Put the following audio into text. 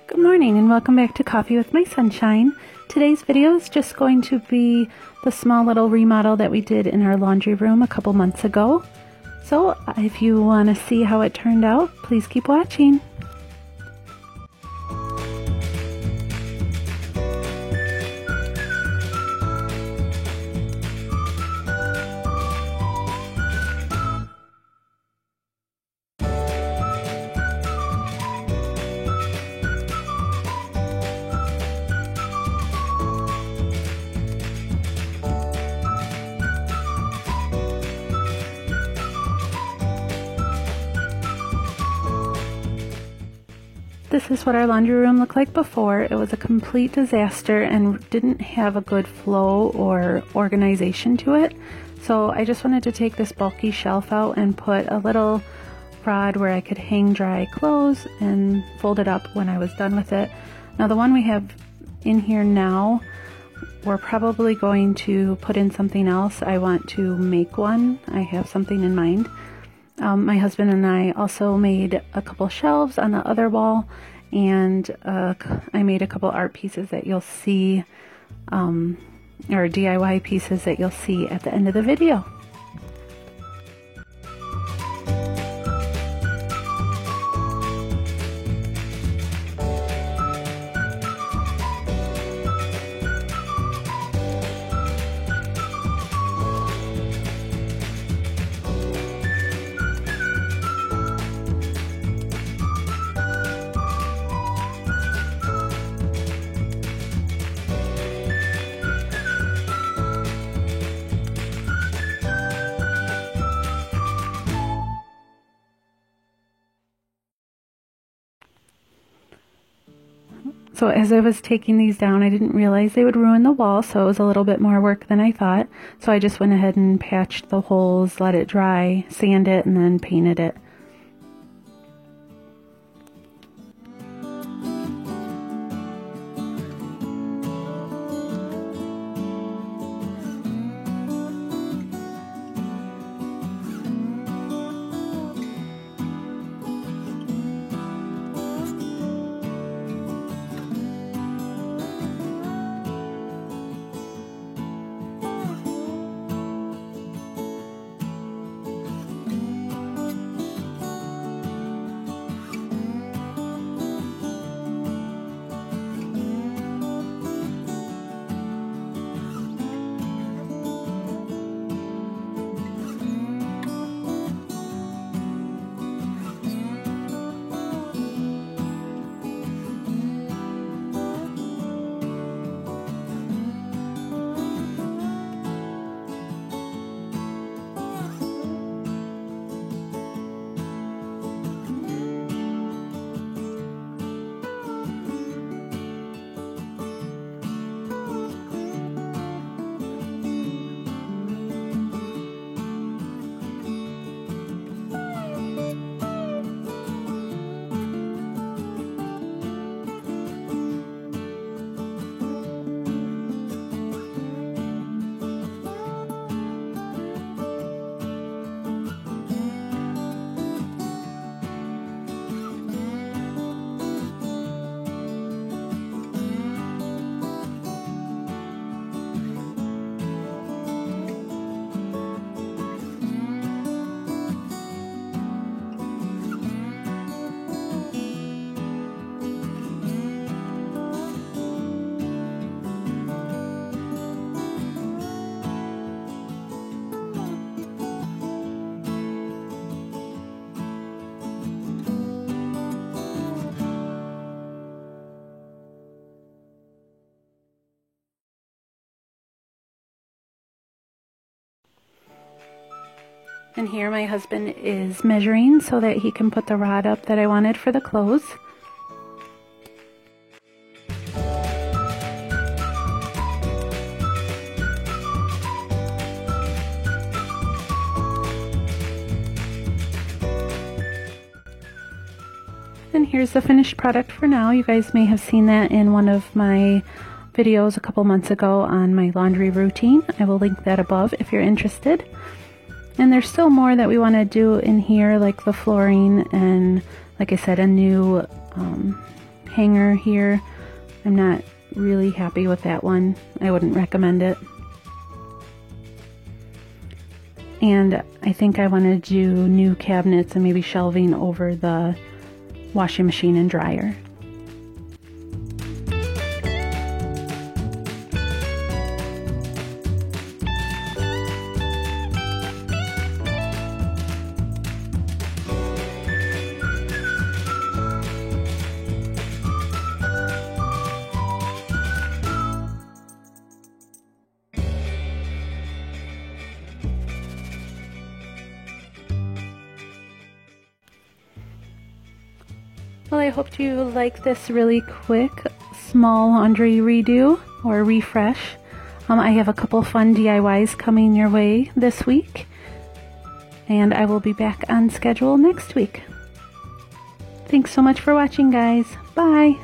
Good morning and welcome back to Coffee with My Sunshine. Today's video is just going to be the small little remodel that we did in our laundry room a couple months ago. So if you want to see how it turned out, please keep watching. This is what our laundry room looked like before. It was a complete disaster and didn't have a good flow or organization to it. So I just wanted to take this bulky shelf out and put a little rod where I could hang dry clothes and fold it up when I was done with it. Now the one we have in here now, we're probably going to put in something else. I want to make one. I have something in mind. My husband and I also made a couple shelves on the other wall, and I made a couple art pieces that you'll see, or DIY pieces that you'll see at the end of the video. So as I was taking these down, I didn't realize they would ruin the wall, so it was a little bit more work than I thought. So I just went ahead and patched the holes, let it dry, sand it, and then painted it. And here my husband is measuring so that he can put the rod up that I wanted for the clothes. And here's the finished product for now. You guys may have seen that in one of my videos a couple months ago on my laundry routine. I will link that above if you're interested. And there's still more that we want to do in here, like the flooring and, like I said, a new hanger here. I'm not really happy with that one. I wouldn't recommend it. And I think I want to do new cabinets and maybe shelving over the washing machine and dryer. Well, I hope you like this really quick, small laundry redo or refresh. I have a couple fun DIYs coming your way this week, and I will be back on schedule next week. Thanks so much for watching, guys. Bye!